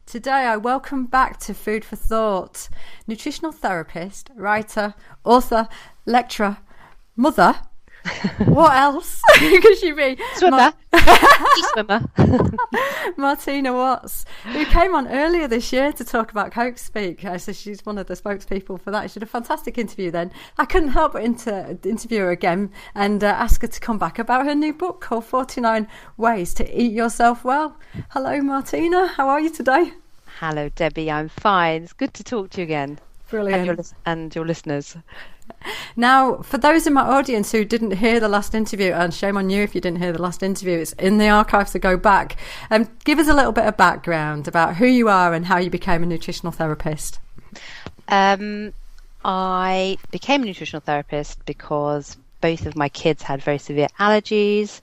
Today I welcome back to Food for Thought nutritional therapist, writer, author, lecturer, mother. What else could she be? Swimmer. Swimmer. Martina Watts, who came on earlier this year to talk about Coke Speak. So she's one of the spokespeople for that. She did a fantastic interview then. I couldn't help but interview her again and ask her to come back about her new book called 49 Ways to Eat Yourself Well. Hello, Martina. How are you today? Hello, Debbie. I'm fine. It's good to talk to you again. Brilliant. And your listeners. Now, for those in my audience who didn't hear the last interview, and shame on you if you didn't hear the last interview, it's in the archives, so go back. Give us a little bit of background about who you are and how you became a nutritional therapist. I became a nutritional therapist because both of my kids had very severe allergies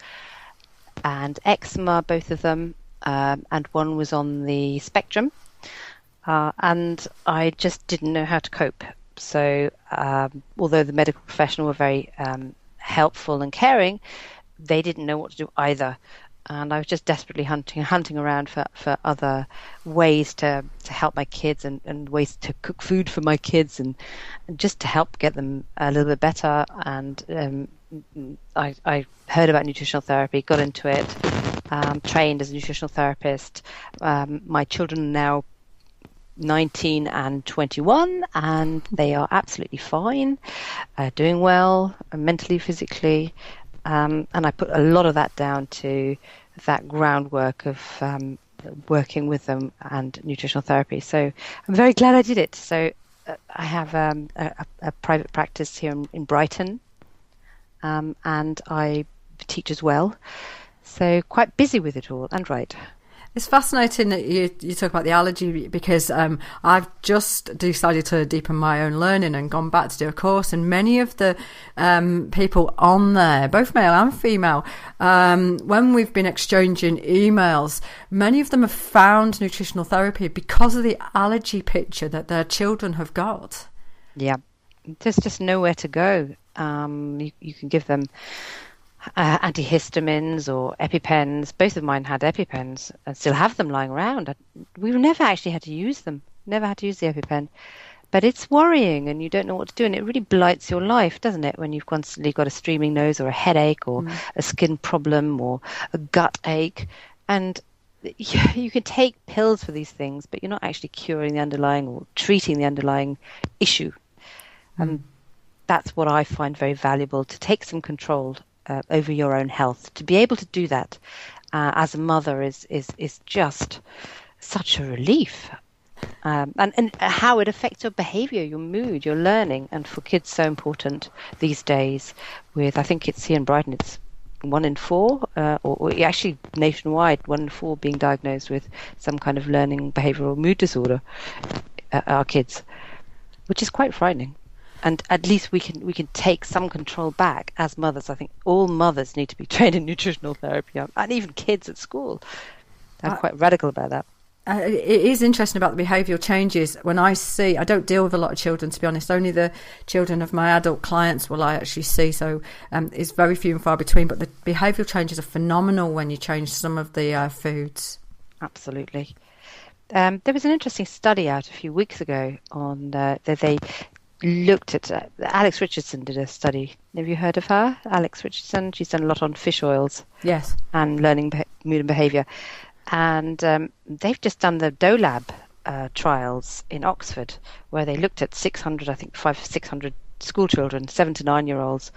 and eczema, both of them, and one was on the spectrum. And I just didn't know how to cope. So although the medical professional were very helpful and caring, they didn't know what to do either. And I was just desperately hunting around for other ways to help my kids and ways to cook food for my kids and just to help get them a little bit better. And I heard about nutritional therapy, got into it, trained as a nutritional therapist. My children are now 19 and 21, and they are absolutely fine, doing well, mentally, physically, and I put a lot of that down to that groundwork of working with them and nutritional therapy. So I'm very glad I did it. So I have a private practice here in Brighton, and I teach as well. So quite busy with it all, and right. It's fascinating that you talk about the allergy because I've just decided to deepen my own learning and gone back to do a course, and many of the people on there, both male and female, when we've been exchanging emails, many of them have found nutritional therapy because of the allergy picture that their children have got. Yeah, there's just nowhere to go. You can give them antihistamines or EpiPens. Both of mine had EpiPens and still have them lying around. We've never actually had to use them, never had to use the EpiPen. But it's worrying and you don't know what to do, and it really blights your life, doesn't it, when you've constantly got a streaming nose or a headache or a skin problem or a gut ache. And you can take pills for these things, but you're not actually curing the underlying or treating the underlying issue. And that's what I find very valuable, to take some control over your own health. To be able to do that as a mother is just such a relief. And how it affects your behavior, your mood, your learning, and for kids so important these days. With, I think it's here in Brighton, it's 1 in 4, or actually nationwide, 1 in 4 being diagnosed with some kind of learning, behavioral, mood disorder, our kids, which is quite frightening. And at least we can take some control back as mothers. I think all mothers need to be trained in nutritional therapy, and even kids at school. I'm quite radical about that. It is interesting about the behavioural changes. When I don't deal with a lot of children, to be honest. Only the children of my adult clients will I actually see. So it's very few and far between. But the behavioural changes are phenomenal when you change some of the foods. Absolutely. There was an interesting study out a few weeks ago on that they looked at Alex Richardson did a study. Have you heard of her? Alex Richardson. She's done a lot on fish oils. Yes. And learning mood and behaviour. And they've just done the DOLAB trials in Oxford, where they looked at 600 school children, 7 to 9 year olds,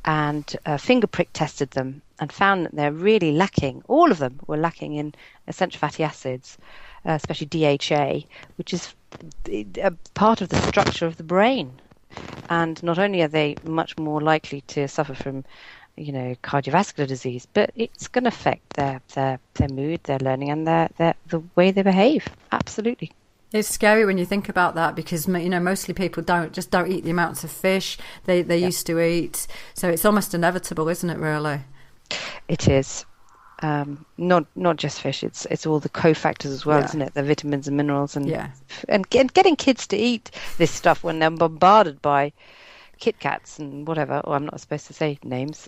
and finger prick tested them and found that they're really lacking. All of them were lacking in essential fatty acids, especially DHA, which is a part of the structure of the brain. And not only are they much more likely to suffer from, cardiovascular disease, but it's going to affect their mood, their learning, and the way they behave. Absolutely. It's scary when you think about that because, mostly people don't eat the amounts of fish they used to eat. So it's almost inevitable, isn't it, really? It is. Not just fish, it's all the cofactors as well, isn't it? The vitamins and minerals and getting kids to eat this stuff when they're bombarded by Kit Kats and whatever. Oh, I'm not supposed to say names.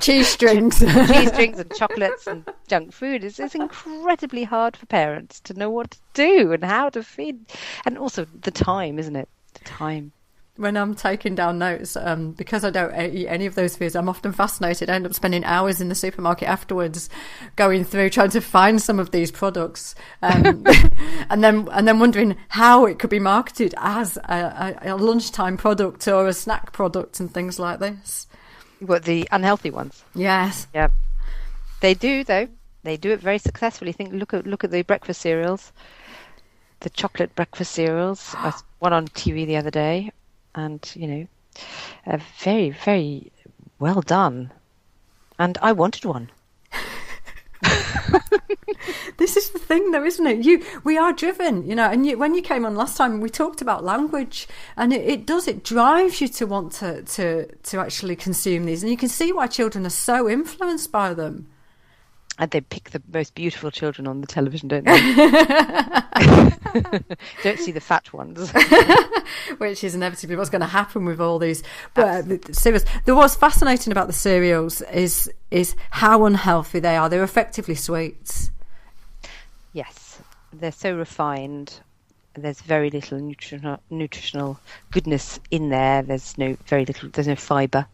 Cheese strings. Cheese strings and chocolates and junk food. It's incredibly hard for parents to know what to do and how to feed. And also the time, isn't it? The time. When I'm taking down notes, because I don't eat any of those foods, I'm often fascinated. I end up spending hours in the supermarket afterwards, going through trying to find some of these products, and then wondering how it could be marketed as a lunchtime product or a snack product and things like this. What, the unhealthy ones? Yes. Yeah, they do though. They do it very successfully. Look at the breakfast cereals, the chocolate breakfast cereals. I saw one on TV the other day. And, very, very well done. And I wanted one. This is the thing, though, isn't it? We are driven, and when you came on last time, we talked about language, and it drives you to want to actually consume these. And you can see why children are so influenced by them. And they pick the most beautiful children on the television, don't they? Don't see the fat ones. Which is inevitably what's going to happen with all these cereals. What's fascinating about the cereals is how unhealthy they are. They're effectively sweets. Yes, they're so refined. There's very little nutritional goodness in there. There's no fibre.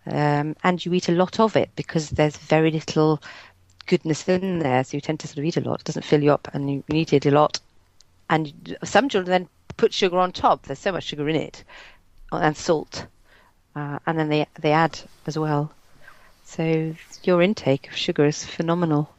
And you eat a lot of it because there's very little goodness in there, so you tend to sort of eat a lot. It doesn't fill you up, and you need to eat a lot. And some children then put sugar on top. There's so much sugar in it, and salt, and then they add as well. So your intake of sugar is phenomenal.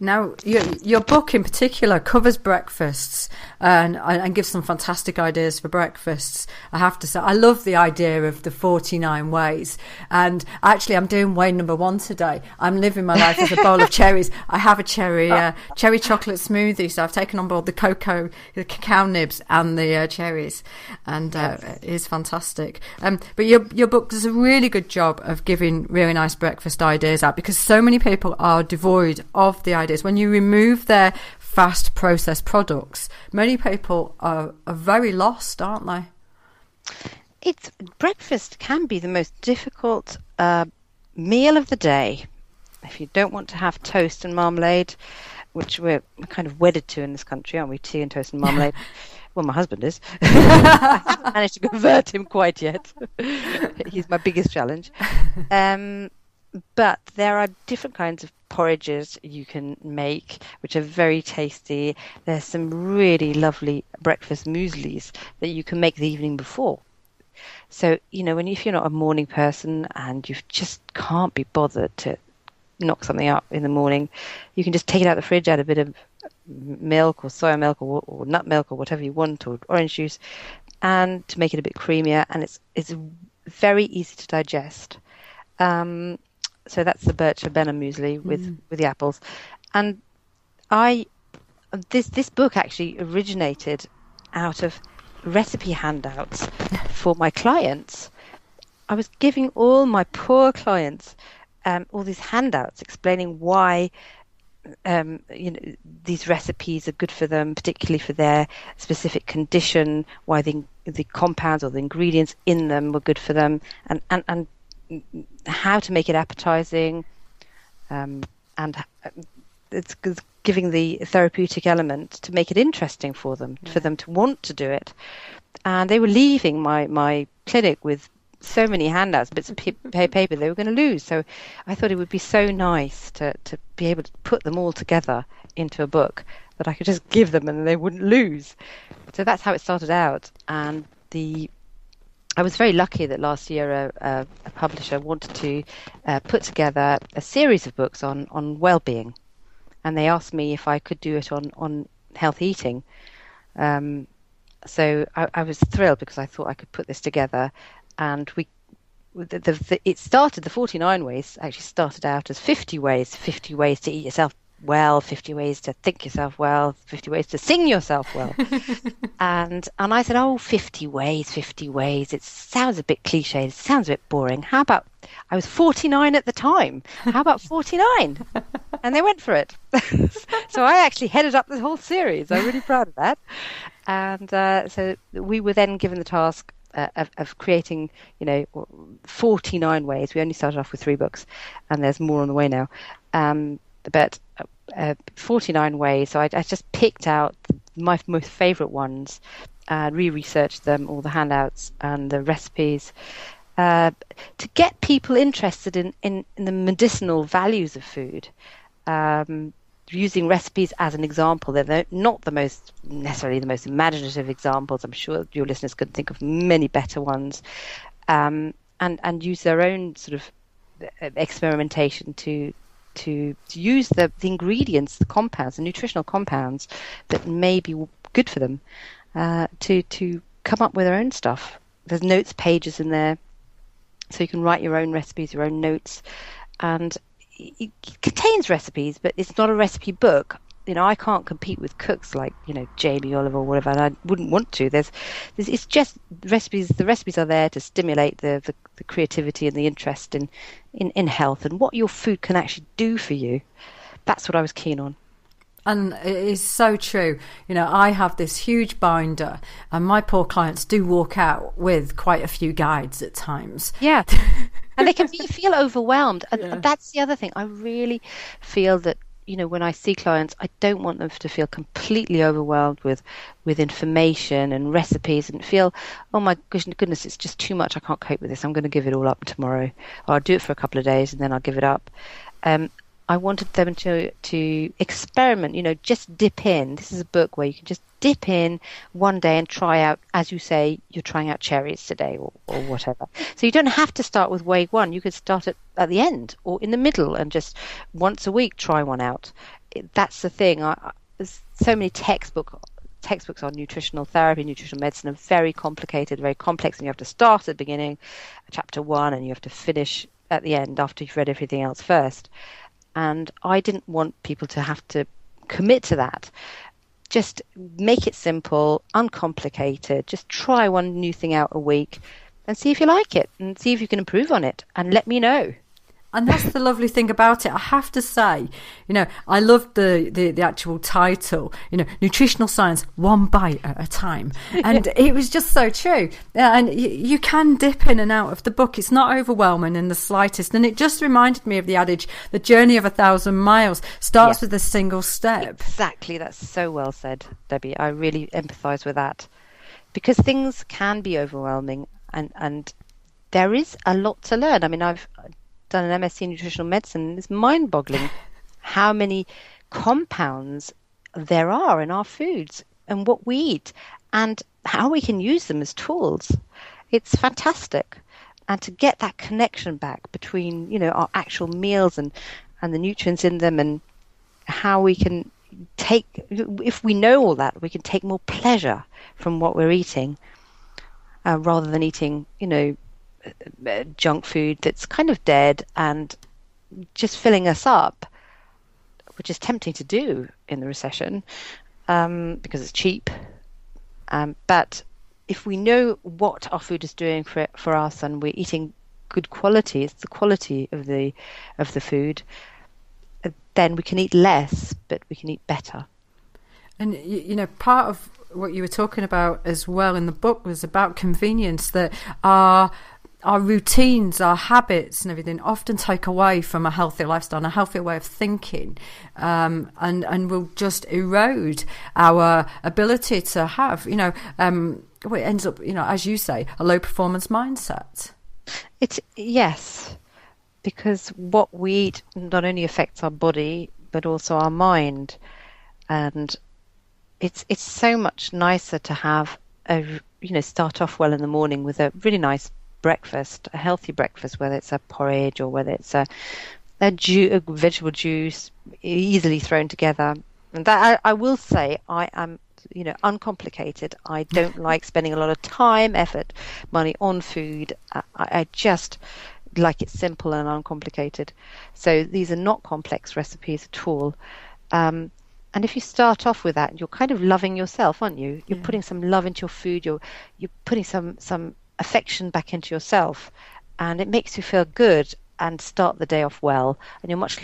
Now, your book in particular covers breakfasts and gives some fantastic ideas for breakfasts. I have to say, I love the idea of the 49 ways. And actually, I'm doing way number 1 today. I'm living my life as a bowl of cherries. I have a cherry chocolate smoothie, so I've taken on board the cacao nibs and the cherries, and it is fantastic. But your book does a really good job of giving really nice breakfast ideas out, because so many people are devoid of the ideas. When you remove their fast processed products, many people are very lost, aren't they? Breakfast can be the most difficult meal of the day. If you don't want to have toast and marmalade, which we're kind of wedded to in this country, aren't we? Tea and toast and marmalade. Well, my husband is. I haven't managed to convert him quite yet. He's my biggest challenge. But there are different kinds of porridges you can make, which are very tasty. There's some really lovely breakfast mueslis that you can make the evening before. So, if you're not a morning person and you just can't be bothered to knock something up in the morning, you can just take it out of the fridge, add a bit of milk or soya milk or nut milk or whatever you want, or orange juice, and to make it a bit creamier. And it's very easy to digest. So that's the birch abena muesli with the apples. And this book actually originated out of recipe handouts for my clients. I was giving all my poor clients all these handouts explaining why these recipes are good for them, particularly for their specific condition, why the compounds or the ingredients in them were good for them, and how to make it appetizing, and it's giving the therapeutic element to make it interesting for them, for them to want to do it. And they were leaving my clinic with so many handouts, bits of paper they were going to lose. So I thought it would be so nice to be able to put them all together into a book that I could just give them and they wouldn't lose. So that's how it started out. And I was very lucky that last year a publisher wanted to put together a series of books on well-being, and they asked me if I could do it on healthy eating. So I was thrilled because I thought I could put this together, and it started, the 49 ways actually started out as 50 ways to eat yourself well, 50 ways to think yourself well, 50 ways to sing yourself well. and I said, 50 ways, it sounds a bit cliched, it sounds a bit boring. How about, I was 49 at the time, how about 49? And they went for it. So I actually headed up the whole series. I'm really proud of that. And so we were then given the task of creating, 49 ways. We only started off with 3 books, and there's more on the way now. But 49 ways. So I just picked out my most favorite ones, re-researched them, all the handouts and the recipes, to get people interested in the medicinal values of food. Using recipes as an example. They're not necessarily the most imaginative examples. I'm sure your listeners could think of many better ones, and use their own sort of experimentation to use the ingredients, the compounds, the nutritional compounds that may be good for them, to come up with their own stuff. There's notes pages in there, so you can write your own recipes, your own notes, and it contains recipes, but it's not a recipe book. I can't compete with cooks like, Jamie Oliver or whatever, and I wouldn't want to. It's just recipes. The recipes are there to stimulate the creativity and the interest in health and what your food can actually do for you. That's what I was keen on. And it is so true. I have this huge binder, and my poor clients do walk out with quite a few guides at times. Yeah. And they can feel overwhelmed. And that's the other thing. I really feel that, when I see clients, I don't want them to feel completely overwhelmed with information and recipes and feel, oh my goodness, it's just too much. I can't cope with this. I'm going to give it all up tomorrow. Or I'll do it for a couple of days and then I'll give it up. I wanted them to experiment, just dip in. This is a book where you can just dip in one day and try out, as you say, you're trying out cherries today or whatever. So you don't have to start with wave 1. You could start at the end or in the middle and just once a week try one out. That's the thing. There's so many textbooks on nutritional therapy, nutritional medicine are very complicated, very complex, and you have to start at the beginning, chapter 1, and you have to finish at the end after you've read everything else first. And I didn't want people to have to commit to that. Just make it simple, uncomplicated. Just try one new thing out a week and see if you like it and see if you can improve on it and let me know. And that's the lovely thing about it. I have to say, I loved the actual title, Nutritional Science, One Bite at a Time. And it was just so true. And you can dip in and out of the book. It's not overwhelming in the slightest. And it just reminded me of the adage, the journey of 1,000 miles starts with a single step. Exactly. That's so well said, Debbie. I really empathise with that. Because things can be overwhelming and there is a lot to learn. I mean, I've done an MSc in nutritional medicine. It's mind-boggling how many compounds there are in our foods and what we eat and how we can use them as tools. It's fantastic. And to get that connection back between, our actual meals and the nutrients in them and how we can if we know all that, we can take more pleasure from what we're eating rather than eating, junk food that's kind of dead and just filling us up, which is tempting to do in the recession because it's cheap. But if we know what our food is doing for us and we're eating good quality, it's the quality of the food, then we can eat less, but we can eat better. And, part of what you were talking about as well in the book was about convenience, that our routines, our habits and everything often take away from a healthy lifestyle and a healthy way of thinking, and will just erode our ability to have, it ends up, as you say, a low performance mindset. Yes, because what we eat not only affects our body, but also our mind. And it's so much nicer to have start off well in the morning with a really nice breakfast, a healthy breakfast, whether it's a porridge or whether it's a vegetable juice easily thrown together. And that I will say, I am uncomplicated. I don't like spending a lot of time, effort, money on food. I just like it simple and uncomplicated. So these are not complex recipes at all. And if you start off with that, you're kind of loving yourself, aren't you? You're putting some love into your food. You're putting some affection back into yourself, and it makes you feel good and start the day off well. And you're much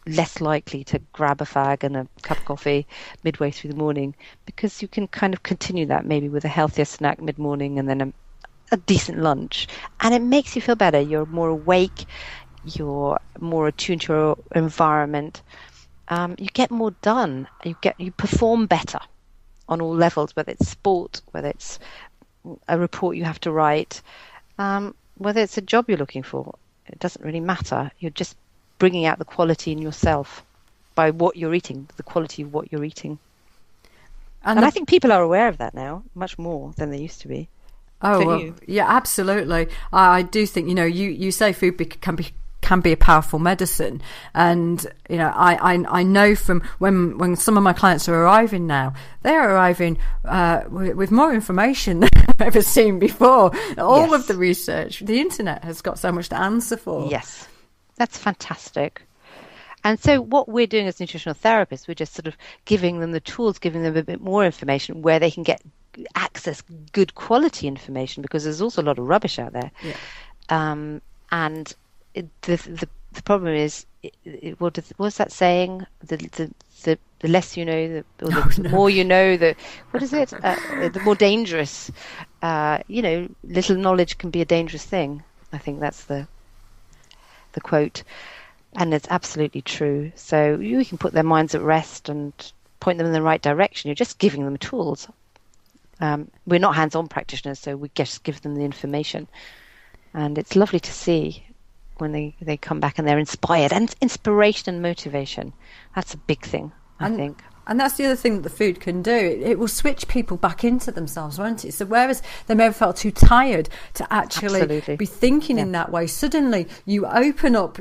less likely to grab a fag and a cup of coffee midway through the morning, because you can kind of continue that maybe with a healthier snack mid-morning and then a decent lunch, and it makes you feel better. You're more awake, you're more attuned to your environment, you get more done, you perform better on all levels, whether it's sport, whether it's a report you have to write, whether it's a job you're looking for. It doesn't really matter. You're just bringing out the quality in yourself by what you're eating, the quality of what you're eating. And I think people are aware of that now, much more than they used to be. Oh, well, yeah, absolutely. I do think, you say food can be a powerful medicine, and I know from when some of my clients are arriving now, they're arriving with more information than I've ever seen before. All of the research, the internet has got so much to answer for. Yes, that's fantastic. And so what we're doing as nutritional therapists, we're just sort of giving them the tools, giving them a bit more information where they can get access good quality information, because there's also a lot of rubbish out there. Yeah. And the problem is, what's that saying? The less you know, the more you know. What is it? The more dangerous. Little knowledge can be a dangerous thing. I think that's the quote, and it's absolutely true. So you can put their minds at rest and point them in the right direction. You're just giving them tools. We're not hands-on practitioners, so we just give them the information, and it's lovely to see when they come back and they're inspired. And inspiration and motivation, that's a big thing, I think. And that's the other thing that the food can do. It will switch people back into themselves, won't it? So whereas they may have felt too tired to actually be thinking in that way, suddenly you open up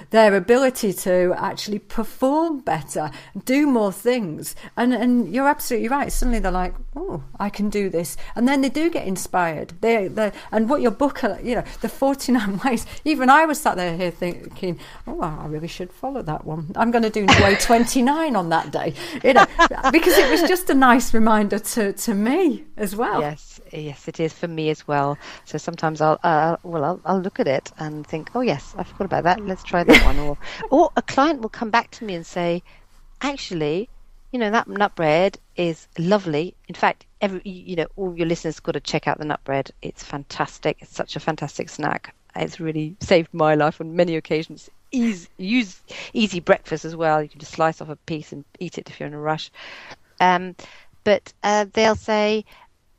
their ability to actually perform better, do more things. And you're absolutely right. Suddenly they're like, oh, I can do this. And then they do get inspired. And what your book, the 49 ways, even I was sat there here thinking, oh, I really should follow that one. I'm going to do way 29 on that day. Because it was just a nice reminder to me as well. Yes, it is for me as well. So sometimes I'll look at it and think, oh yes, I forgot about that. Let's try that one. Or a client will come back to me and say, actually, that nut bread is lovely. In fact, all your listeners got to check out the nut bread. It's fantastic. It's such a fantastic snack. It's really saved my life on many occasions. Easy breakfast as well. You can just slice off a piece and eat it if you're in a rush. But they'll say,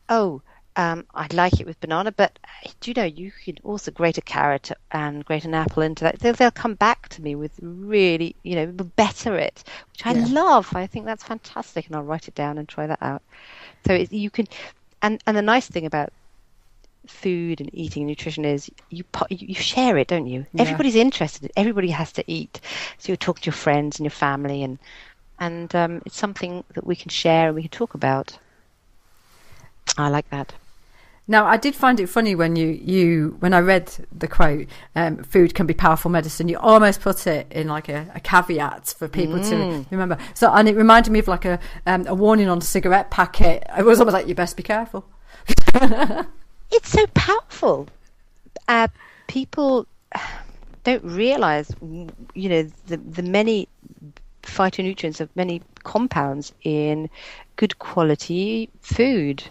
I'd like it with banana, but do you know you can also grate a carrot and grate an apple into that. They'll come back to me with really, better it, which I love. I think that's fantastic, and I'll write it down and try that out. So you can, and the nice thing about food and eating and nutrition is you share it, don't you? Everybody's interested. Everybody has to eat, so you talk to your friends and your family, and it's something that we can share and we can talk about. I like that. Now, I did find it funny when when I read the quote, food can be powerful medicine, you almost put it in like a caveat for people to remember. So, and it reminded me of like a warning on a cigarette packet. It was almost like, you best be careful. It's so powerful. People don't realize, the many phytonutrients of many compounds in good quality food,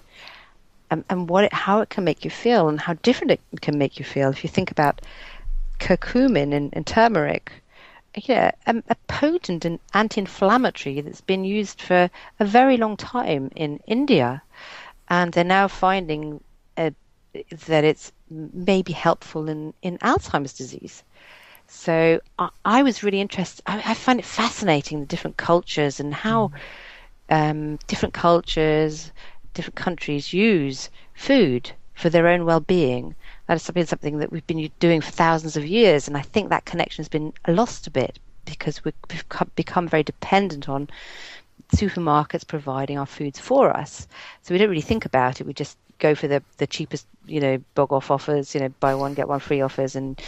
and how it can make you feel and how different it can make you feel. If you think about curcumin and turmeric, a potent and anti-inflammatory that's been used for a very long time in India, and they're now finding that it's maybe helpful in Alzheimer's disease. So I was really interested. I find it fascinating, the different cultures and how different cultures, different countries use food for their own well-being. That is something that we've been doing for thousands of years, and I think that connection has been lost a bit because we've become very dependent on supermarkets providing our foods for us. So we don't really think about it. We just go for the cheapest, bog off offers, buy one get one free offers, and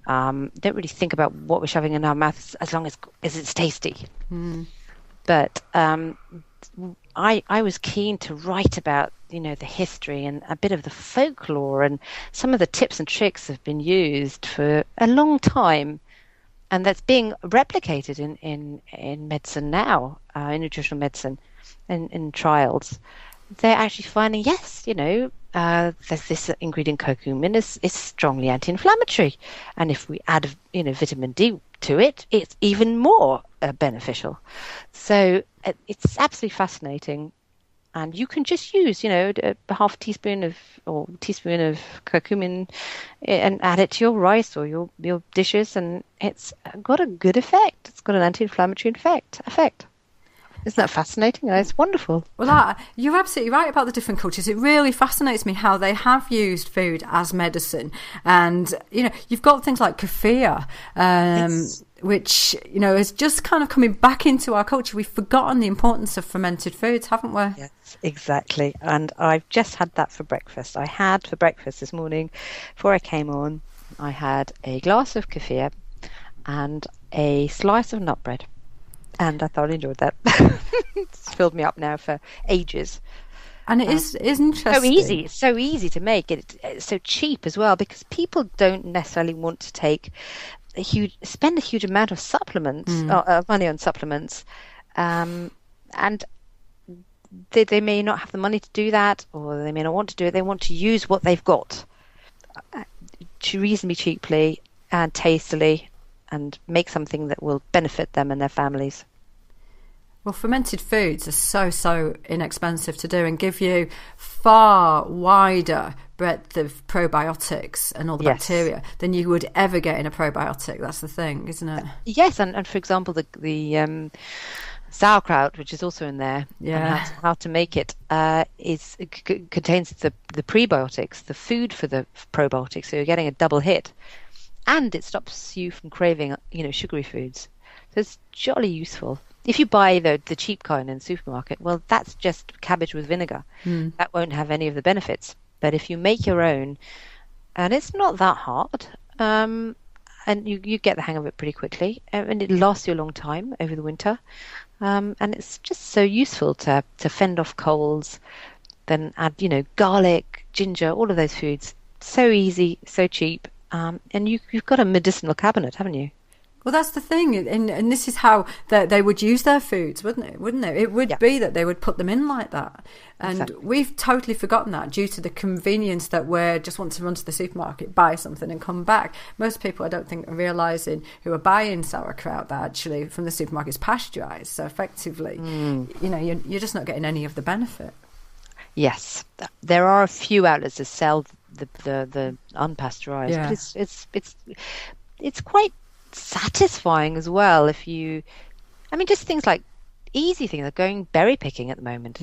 don't really think about what we're shoving in our mouths as long as it's tasty. But I was keen to write about the history and a bit of the folklore, and some of the tips and tricks have been used for a long time, and that's being replicated in medicine now, in nutritional medicine, in trials. They're actually finding, yes, there's this ingredient curcumin is strongly anti-inflammatory, and if we add vitamin D to it, it's even more beneficial. So it's absolutely fascinating. And you can just use, a half teaspoon or teaspoon of curcumin and add it to your rice or your dishes, and it's got a good effect. It's got an anti-inflammatory effect. Isn't that fascinating? It's wonderful. Well, you're absolutely right about the different cultures. It really fascinates me how they have used food as medicine. And, you've got things like kefir, which, is just kind of coming back into our culture. We've forgotten the importance of fermented foods, haven't we? Yes, exactly. And I've just had that for breakfast. I had for breakfast this morning, before I came on, I had a glass of kefir and a slice of nut bread. And I thoroughly enjoyed that. It's filled me up now for ages. And it is interesting. It's so easy to make. It's so cheap as well, because people don't necessarily want to spend a huge amount of supplements, money on supplements, and they may not have the money to do that, or they may not want to do it. They want to use what they've got reasonably cheaply and tastily, and make something that will benefit them and their families. Well, fermented foods are so inexpensive to do and give you far wider breadth of probiotics and all the bacteria than you would ever get in a probiotic. That's the thing, isn't it? Yes, and for example, the sauerkraut, which is also in there, and how to make it, contains the prebiotics, the food for the probiotics, so you're getting a double hit. And it stops you from craving, sugary foods. So it's jolly useful. If you buy the cheap kind in the supermarket, well, that's just cabbage with vinegar. That won't have any of the benefits. But if you make your own, and it's not that hard, and you get the hang of it pretty quickly, and it lasts you a long time over the winter, and it's just so useful to fend off colds. Then add, garlic, ginger, all of those foods. So easy, so cheap. And you've got a medicinal cabinet, haven't you? Well, that's the thing, and this is how they would use their foods, wouldn't it? It would be that they would put them in like that. And we've totally forgotten that due to the convenience that we just want to run to the supermarket, buy something and come back. Most people, I don't think, are realising, who are buying sauerkraut, that actually from the supermarket is pasteurised. So effectively, you're just not getting any of the benefit. Yes, there are a few outlets that sell the unpasteurized, but it's quite satisfying as well. Just things like easy things like going berry picking at the moment.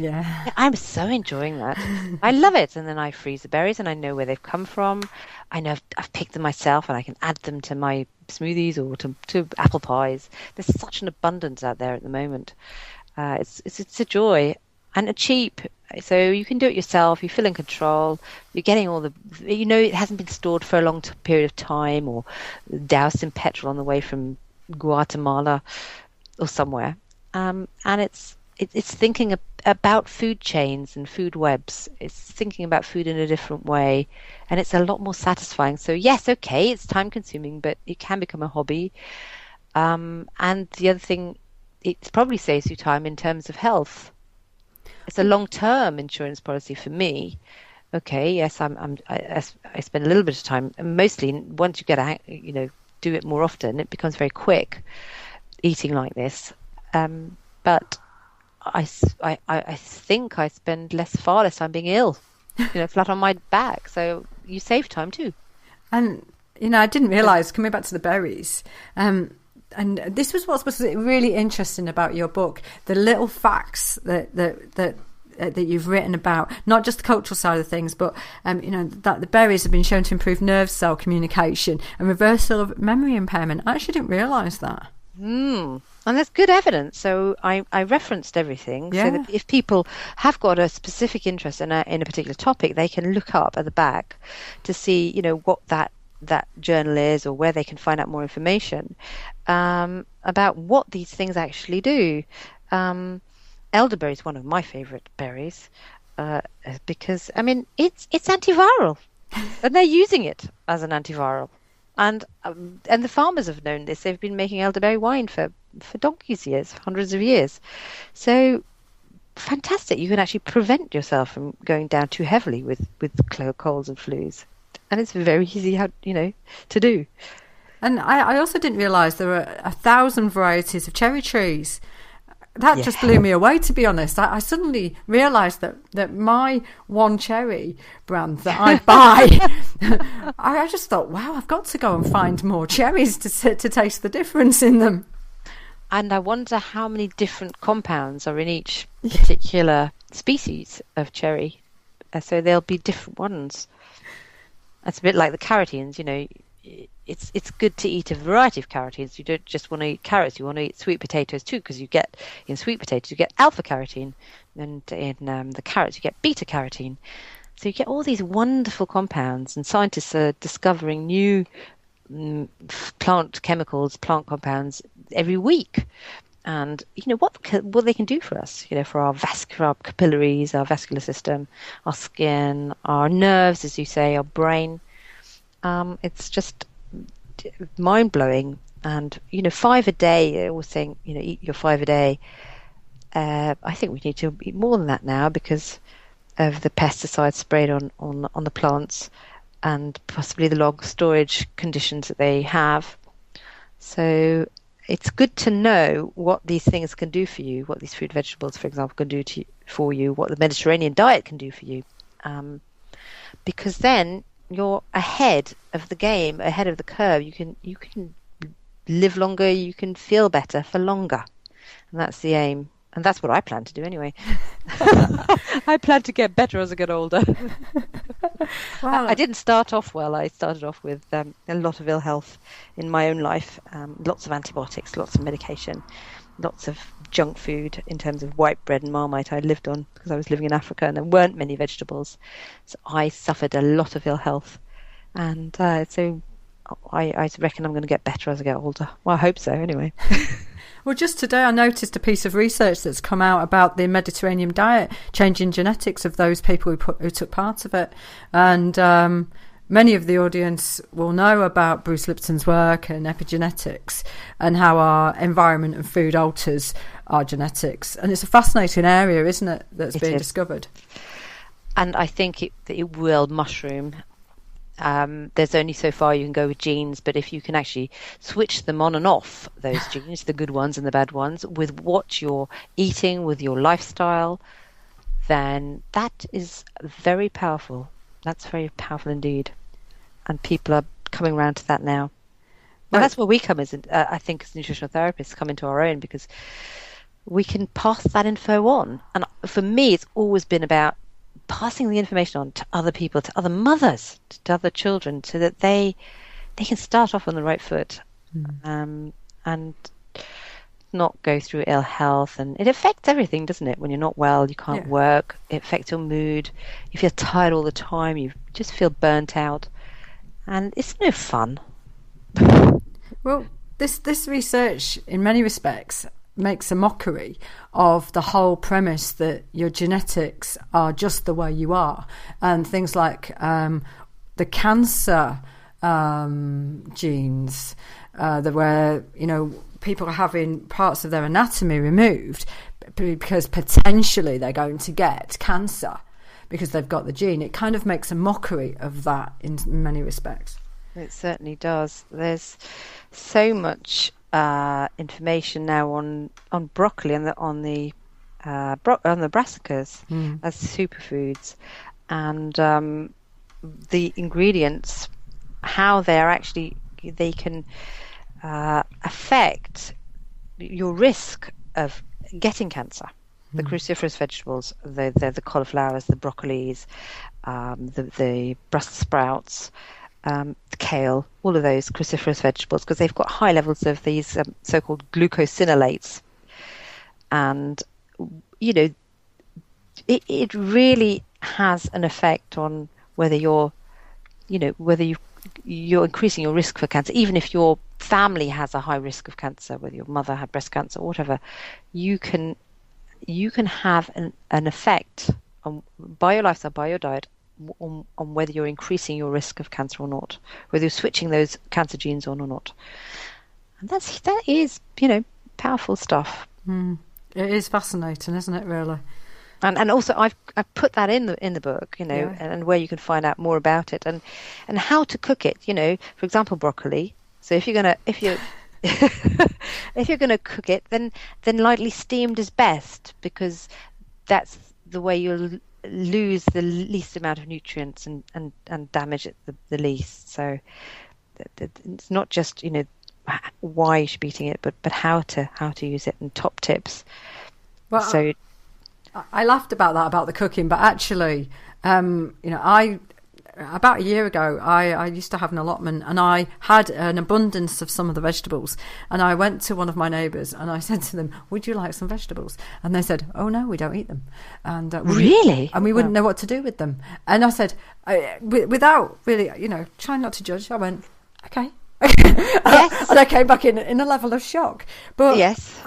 I'm so enjoying that. I love it. And then I freeze the berries and I know where they've come from. I know I've picked them myself and I can add them to my smoothies or to apple pies. There's such an abundance out there at the moment. It's a joy. And cheap, so you can do it yourself. You feel in control. You're getting all it hasn't been stored for a long period of time or doused in petrol on the way from Guatemala or somewhere. And it's thinking about food chains and food webs. It's thinking about food in a different way, and it's a lot more satisfying. So yes, okay, it's time consuming, but it can become a hobby. And the other thing, it probably saves you time in terms of health. It's a long-term insurance policy for me. Okay, yes, I spend a little bit of time, and mostly once you get do it more often, it becomes very quick eating like this. But I think I spend far less time being ill, flat on my back. So you save time too. And I didn't realise, coming back to the berries, and this was what's really interesting about your book, the little facts that you've written about, not just the cultural side of things, but that the berries have been shown to improve nerve cell communication and reversal of memory impairment. I actually didn't realise that. And there's good evidence. So I referenced everything, so that if people have got a specific interest in a particular topic, they can look up at the back to see what that journal is, or where they can find out more information about what these things actually do. Elderberry is one of my favourite berries because it's antiviral, and they're using it as an antiviral. And the farmers have known this. They've been making elderberry wine for donkey's years, hundreds of years. So fantastic. You can actually prevent yourself from going down too heavily with colds and flus. And it's very easy to do. And I also didn't realise there were 1,000 varieties of cherry trees. That just blew me away, to be honest. I suddenly realised that my one cherry brand that I buy, I just thought, wow, I've got to go and find more cherries to taste the difference in them. And I wonder how many different compounds are in each particular species of cherry. So there'll be different ones. It's a bit like the carotenes, It's good to eat a variety of carotenes. You don't just want to eat carrots. You want to eat sweet potatoes too, because in sweet potatoes you get alpha carotene, and in the carrots you get beta carotene. So you get all these wonderful compounds, and scientists are discovering new plant chemicals, plant compounds every week. And what they can do for us, for our capillaries, our vascular system, our skin, our nerves, as you say, our brain. It's just mind-blowing. And 5 a day, they're always saying, eat your 5 a day. I think we need to eat more than that now because of the pesticides sprayed on the plants and possibly the long storage conditions that they have. So it's good to know what these things can do for you, what these fruit vegetables, for example, can do for you, what the Mediterranean diet can do for you, because then you're ahead of the game, ahead of the curve. You can live longer, you can feel better for longer, and that's the aim. And that's what I plan to do anyway. I plan to get better as I get older. Wow. I didn't start off well. I started off with a lot of ill health in my own life, lots of antibiotics, lots of medication, lots of junk food in terms of white bread and Marmite I lived on because I was living in Africa and there weren't many vegetables. So I suffered a lot of ill health. And so I reckon I'm going to get better as I get older. Well, I hope so anyway. Well, just today I noticed a piece of research that's come out about the Mediterranean diet, changing genetics of those people who took part of it. And many of the audience will know about Bruce Lipton's work and epigenetics and how our environment and food alters our genetics. And it's a fascinating area, isn't it, that's being discovered? And I think it will mushroom. There's only so far you can go with genes, but if you can actually switch them on and off, those genes, the good ones and the bad ones, with what you're eating, with your lifestyle, then that is very powerful. That's very powerful indeed. And people are coming around to that now. And that's where we come as, I think, as nutritional therapists, come into our own, because we can pass that info on. And for me, it's always been about passing the information on to other people, to other mothers, to other children, so that they can start off on the right foot, and not go through ill health. And it affects everything, doesn't it? When you're not well, you can't work. It affects your mood. You feel tired all the time. You just feel burnt out, and it's no fun. Well, this research, in many respects, makes a mockery of the whole premise that your genetics are just the way you are, and things like the cancer genes, where people are having parts of their anatomy removed because potentially they're going to get cancer because they've got the gene. It kind of makes a mockery of that in many respects. It certainly does. There's so much information now on broccoli and on the brassicas as superfoods, and the ingredients, how they can affect your risk of getting cancer. The cruciferous vegetables, they're the cauliflowers, the broccolis, the Brussels sprouts, the kale, all of those cruciferous vegetables, because they've got high levels of these so-called glucosinolates. And, it really has an effect on whether you're increasing your risk for cancer. Even if your family has a high risk of cancer, whether your mother had breast cancer or whatever, you can have an effect by your lifestyle, by your diet, on whether you're increasing your risk of cancer or not, whether you're switching those cancer genes on or not. And that is powerful stuff. It is fascinating, isn't it, really? And also I've put that in the book, Yeah. and where you can find out more about it and how to cook it. For example, broccoli. So if you're if you're gonna cook it, then lightly steamed is best, because that's the way you'll lose the least amount of nutrients and damage it the least. So it's not just why you should be eating it, but how to use it, and top tips. Well, So I laughed about that, about the cooking, but actually, I about a year ago, I used to have an allotment, and I had an abundance of some of the vegetables. And I went to one of my neighbours and I said to them, "Would you like some vegetables?" And they said, "Oh no, we don't eat them." And really, we wouldn't know what to do with them. And I said, without really, trying not to judge, I went, "Okay." Yes. And I came back in a level of shock. But yes,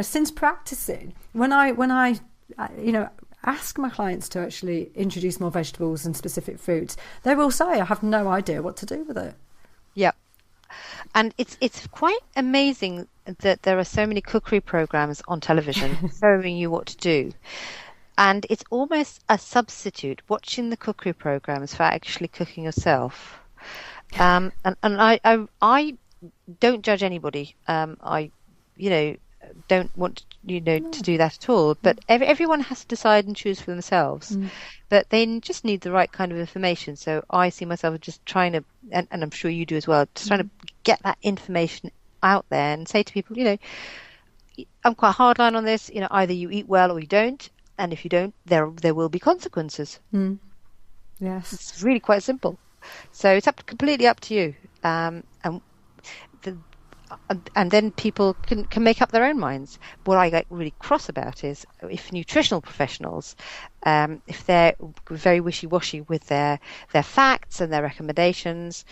since practicing, when I ask my clients to actually introduce more vegetables and specific foods, they will say, "I have no idea what to do with it." yeah. And it's quite amazing that there are so many cookery programs on television showing you what to do. And it's almost a substitute, watching the cookery programs, for actually cooking yourself. And I don't judge anybody. I don't want to do that at all. But everyone has to decide and choose for themselves. But they just need the right kind of information. So I see myself just trying to, and I'm sure you do as well, just trying to get that information out there and say to people, I'm quite hardline on this. Either you eat well or you don't, and if you don't, there will be consequences. Yes, It's really quite simple. So it's completely up to you. And then people can make up their own minds. What I get really cross about is if nutritional professionals, if they're very wishy-washy with their facts and their recommendations,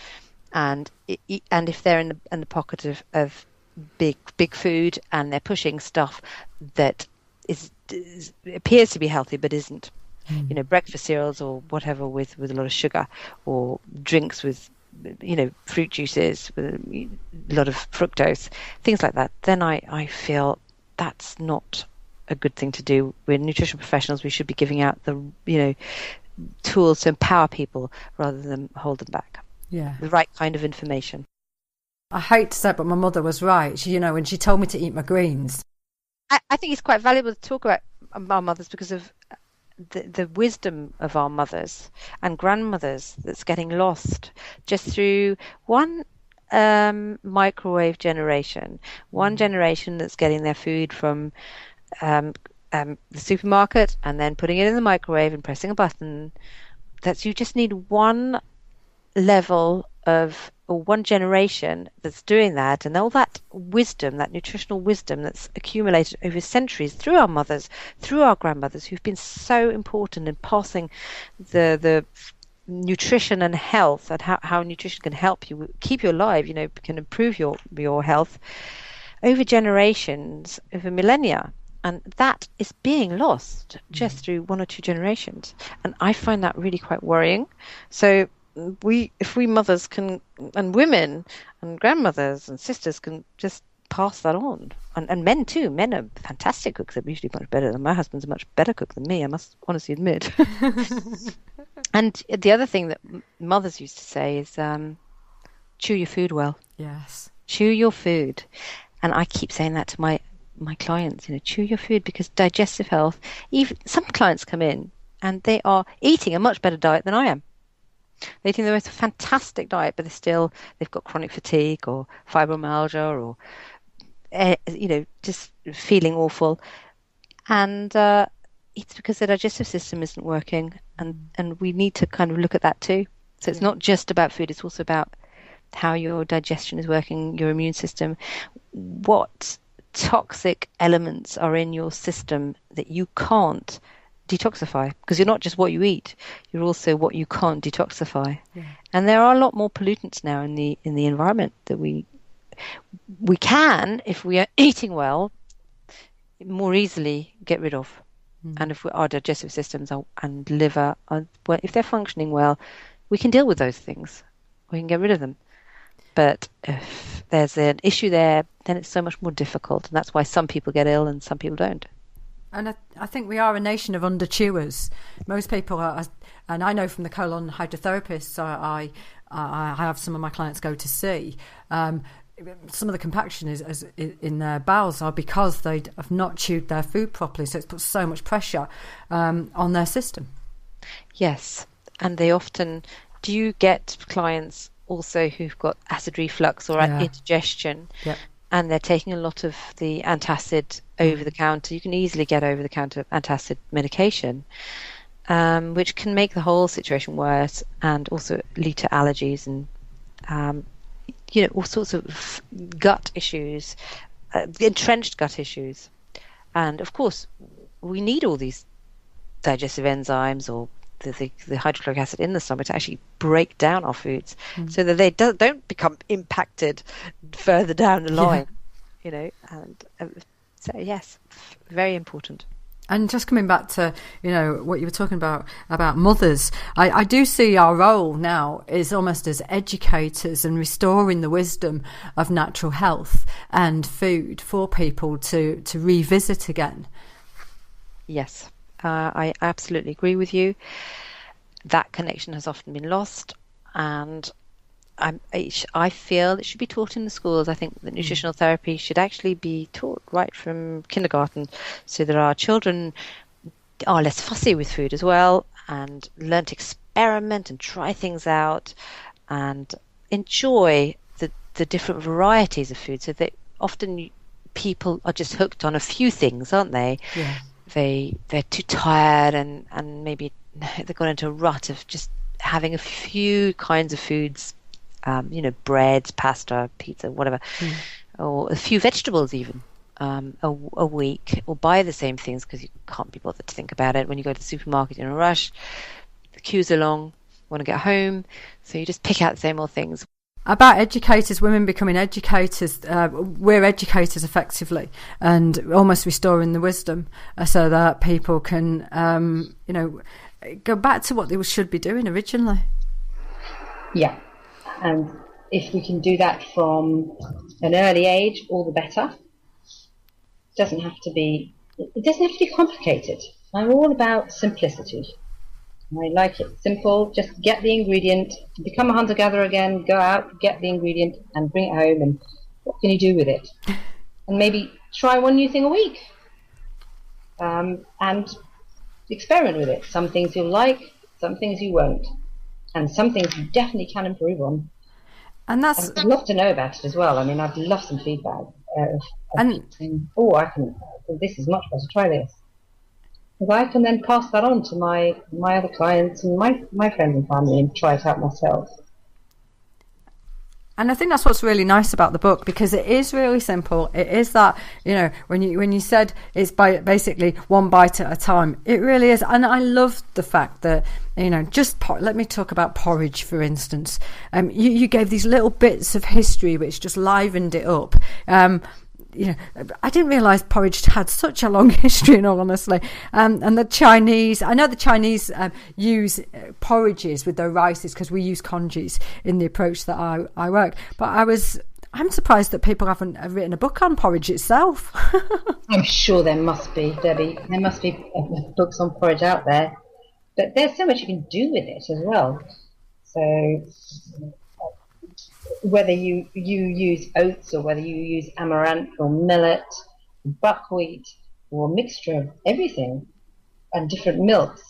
and if they're in the pocket of big food, and they're pushing stuff that appears to be healthy but isn't, breakfast cereals or whatever with a lot of sugar, or drinks with fruit juices with a lot of fructose, things like that, then I feel that's not a good thing to do. We're nutrition professionals. We should be giving out the tools to empower people rather than hold them back. Yeah, the right kind of information. I hate to say it, but my mother was right. She, when she told me to eat my greens. I think it's quite valuable to talk about our mothers because of the wisdom of our mothers and grandmothers that's getting lost just through one microwave generation, one generation that's getting their food from the supermarket and then putting it in the microwave and pressing a button. You just need one level of, or one generation that's doing that, and all that wisdom, that nutritional wisdom that's accumulated over centuries through our mothers, through our grandmothers, who've been so important in passing the nutrition and health, and how nutrition can help you keep you alive, can improve your health over generations, over millennia. And that is being lost just through one or two generations. And I find that really quite worrying. So if we mothers can, and women and grandmothers and sisters can just pass that on, and men too. Men are fantastic cooks. They're usually much better than my husband's a much better cook than me, I must honestly admit. And the other thing that mothers used to say is chew your food well. Yes. Chew your food. And I keep saying that to my clients, chew your food, because digestive health, even some clients come in and they are eating a much better diet than I am. They're eating the most fantastic diet, but they've got chronic fatigue or fibromyalgia or, just feeling awful. And it's because the digestive system isn't working. And we need to kind of look at that too. So it's not just about food, it's also about how your digestion is working, your immune system, what toxic elements are in your system that you can't detoxify, because you're not just what you eat, you're also what you can't detoxify. And there are a lot more pollutants now in the environment that we can, if we are eating well, more easily get rid of. And if our digestive systems and liver if they're functioning well, we can deal with those things, we can get rid of them. But if there's an issue there, then it's so much more difficult, and that's why some people get ill and some people don't. And I think we are a nation of under-chewers. Most people are, and I know from the colon hydrotherapists I have some of my clients go to see, some of the compaction is in their bowels are because they have not chewed their food properly, so it's put so much pressure on their system. Yes, and they often... Do you get clients also who've got acid reflux or indigestion? Yep. And they're taking a lot of the antacid over the counter. You can easily get over the counter antacid medication, which can make the whole situation worse and also lead to allergies and all sorts of gut issues, entrenched gut issues. And of course, we need all these digestive enzymes or the hydrochloric acid in the stomach to actually break down our foods so that they don't become impacted further down the line, and so yes, very important. And just coming back to, what you were talking about mothers, I do see our role now is almost as educators and restoring the wisdom of natural health and food for people to revisit again. Yes. I absolutely agree with you. That connection has often been lost, and I feel it should be taught in the schools. I think that nutritional therapy should actually be taught right from kindergarten, so that our children are less fussy with food as well, and learn to experiment and try things out, and enjoy the different varieties of food. So that often people are just hooked on a few things, aren't they? Yeah. They're too tired and maybe they've gone into a rut of just having a few kinds of foods, bread, pasta, pizza, whatever, or a few vegetables even a week, or buy the same things because you can't be bothered to think about it when you go to the supermarket in a rush. The queues are long, want to get home, so you just pick out the same old things. About educators, women becoming educators, we're educators effectively, and almost restoring the wisdom so that people can, go back to what they should be doing originally. Yeah, and if we can do that from an early age, all the better. It doesn't have to be complicated. I'm all about simplicity. I like it simple. Just get the ingredient, become a hunter-gatherer again, go out, get the ingredient and bring it home, and what can you do with it? And maybe try one new thing a week, and experiment with it. Some things you'll like, some things you won't, and some things you definitely can improve on. And that's... I'd love to know about it as well. I mean, I'd love some feedback. This is much better, try this. Because I can then pass that on to my other clients and my friends and family and try it out myself. And I think that's what's really nice about the book, because it is really simple. It is that, when you said it's basically one bite at a time, it really is. And I love the fact that, let me talk about porridge, for instance. You gave these little bits of history which just livened it up. I didn't realise porridge had such a long history, in all honesty. And the Chinese, I know the Chinese use porridges with their rices because we use congees in the approach that I work. But I'm surprised that people haven't written a book on porridge itself. I'm sure there must be, Debbie. There must be books on porridge out there. But there's so much you can do with it as well. So whether you use oats or whether you use amaranth or millet, buckwheat, or a mixture of everything and different milks,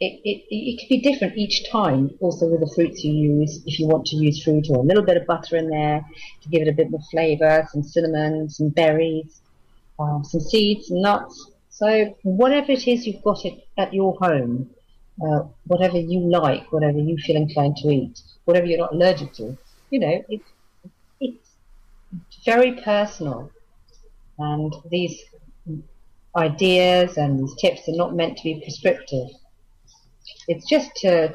it could be different each time. Also with the fruits you use, if you want to use fruit, or a little bit of butter in there to give it a bit more flavour, some cinnamon, some berries, some seeds, some nuts. So whatever it is you've got it at your home, whatever you like, whatever you feel inclined to eat, whatever you're not allergic to, it's very personal, and these ideas and these tips are not meant to be prescriptive. It's just to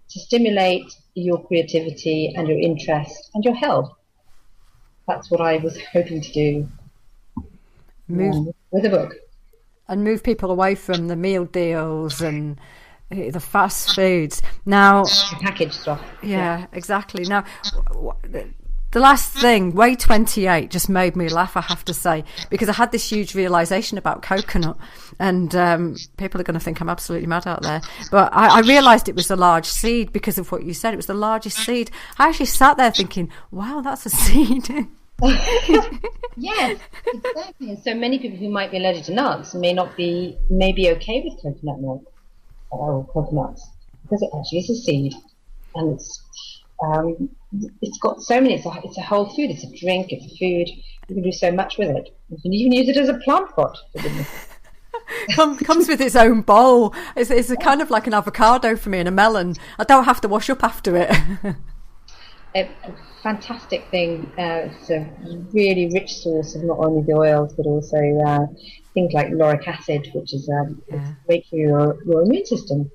stimulate your creativity and your interest and your health. That's what I was hoping to do with the book. And move people away from the meal deals and the fast foods. Now, packaged stuff. Yeah, exactly. Now, the last thing, Way 28 just made me laugh, I have to say, because I had this huge realisation about coconut, and people are going to think I'm absolutely mad out there. But I realised it was a large seed because of what you said. It was the largest seed. I actually sat there thinking, wow, that's a seed. Yes, exactly. And so many people who might be allergic to nuts may be okay with coconut milk or coconuts, because it actually is a seed, and it's got so many. It's a whole food. It's a drink. It's a food. You can do so much with it. You can even use it as a plant pot. Comes with its own bowl. It's a kind of like an avocado for me and a melon. I don't have to wash up after it. A fantastic thing. It's a really rich source of not only the oils but also things like lauric acid, which is it's great for your immune system.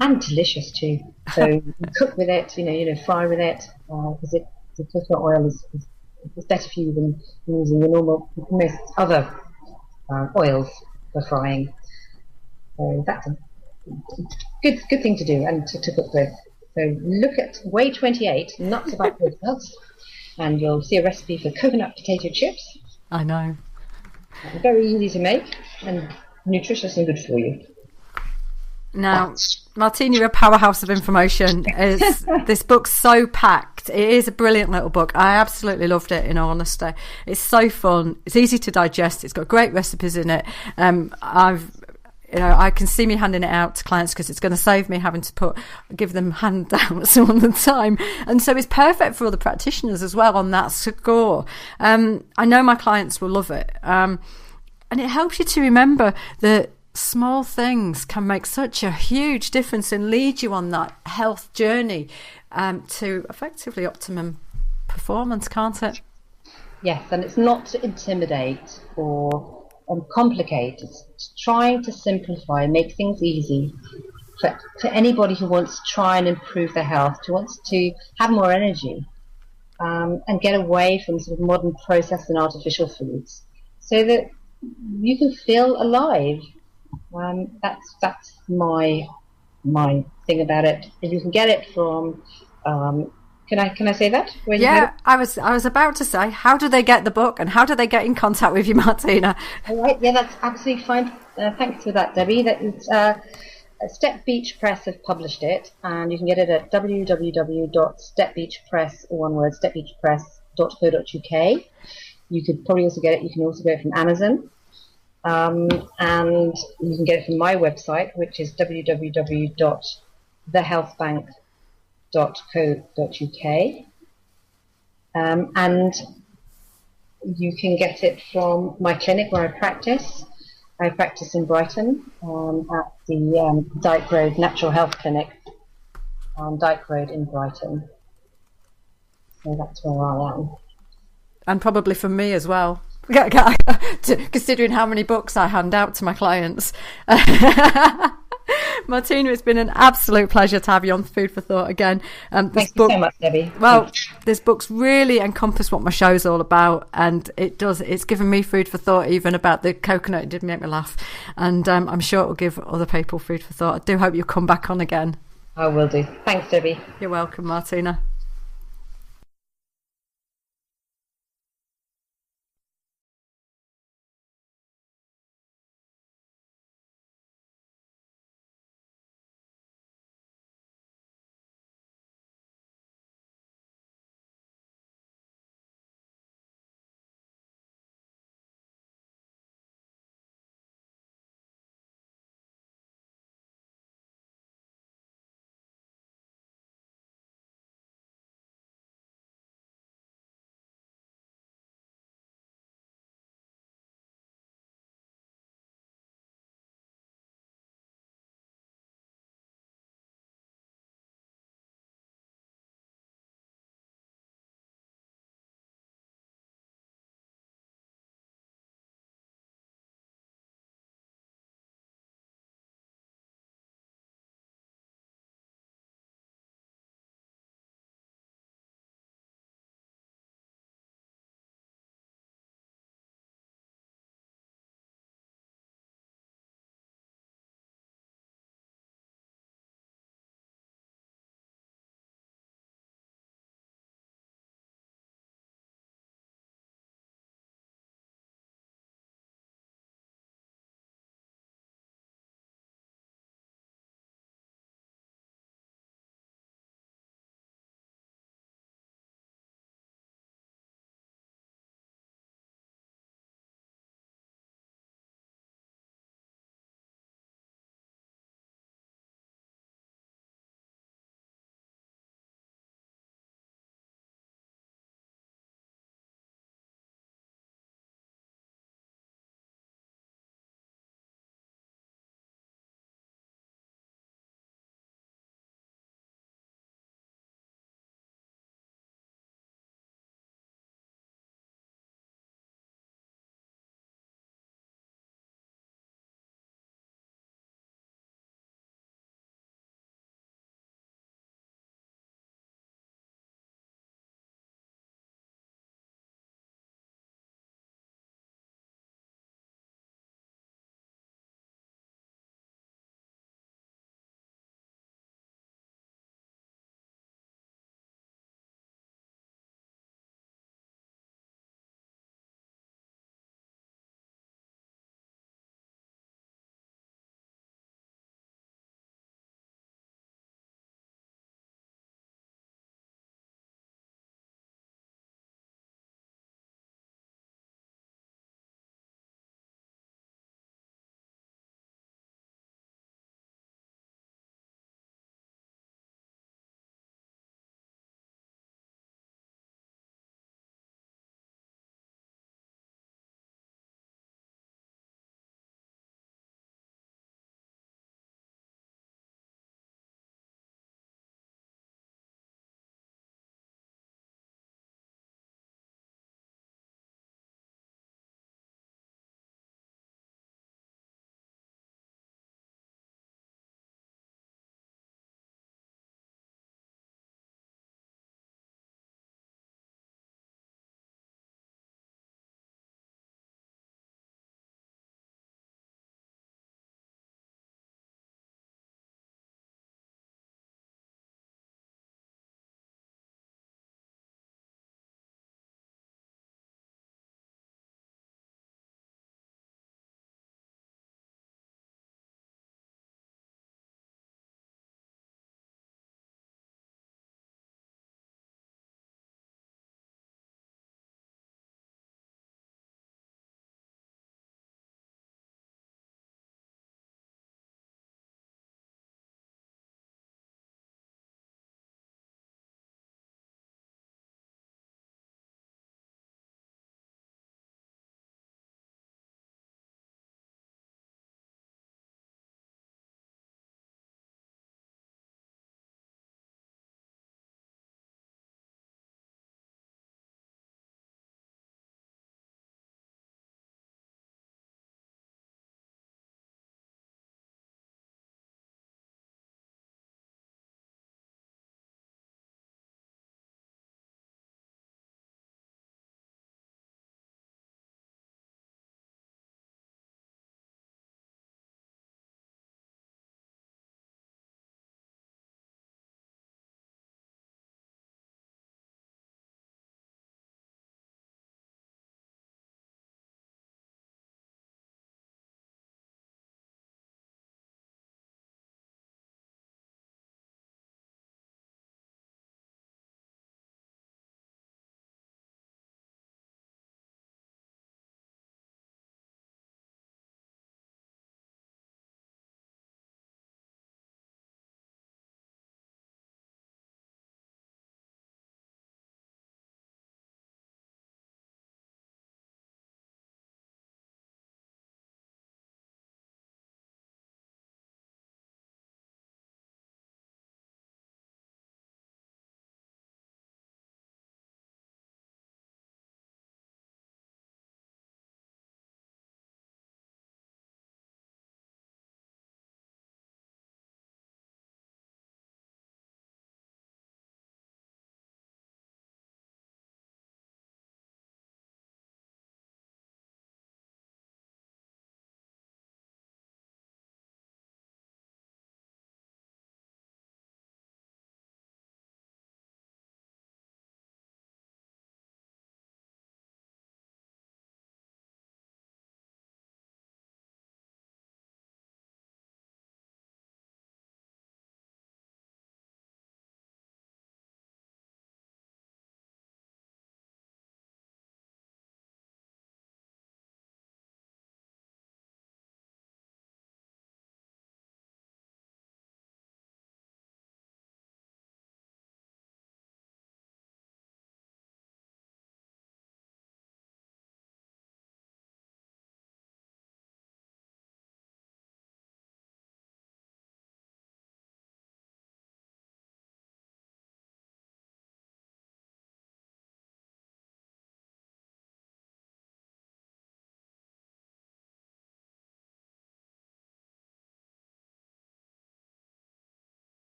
And delicious too. So you cook with it, fry with it, because the coconut oil is better for you than using most other oils for frying. So that's a good thing to do and to cook with. So look at Way 28, Nuts About Coconuts, and you'll see a recipe for coconut potato chips. I know. Very easy to make and nutritious and good for you. Now, Martina, you're a powerhouse of information. This book's so packed. It is a brilliant little book. I absolutely loved it, in all honesty. It's so fun. It's easy to digest. It's got great recipes in it. I can see me handing it out to clients because it's going to save me having to give them handouts all the time. And so it's perfect for other practitioners as well on that score. I know my clients will love it. And it helps you to remember that small things can make such a huge difference and lead you on that health journey to effectively optimum performance, can't it? Yes, and it's not to intimidate or complicate. It's trying to simplify, make things easy for anybody who wants to try and improve their health, who wants to have more energy, and get away from sort of modern processed and artificial foods, so that you can feel alive. That's my thing about it. And you can get it from. Can I say that? I was about to say, how do they get the book and how do they get in contact with you, Martina? All right, yeah, that's absolutely fine. Thanks for that, Debbie. Step Beach Press have published it, and you can get it at www.stepbeachpress.co.uk. You could probably also get it. You can also get it from Amazon, and you can get it from my website, which is www.thehealthbank.co.uk, and you can get it from my clinic where I practice. I practice in Brighton at the Dyke Road Natural Health Clinic on Dyke Road in Brighton. So that's where I am. And probably from me as well, considering how many books I hand out to my clients. Martina, it's been an absolute pleasure to have you on Food for Thought again. Thank you so much, Debbie. Well, this book's really encompassed what my show's all about, and it's given me food for thought, even about the coconut. It did make me laugh, and I'm sure it will give other people food for thought. I do hope you'll come back on again. I will do. Thanks, Debbie. You're welcome, Martina.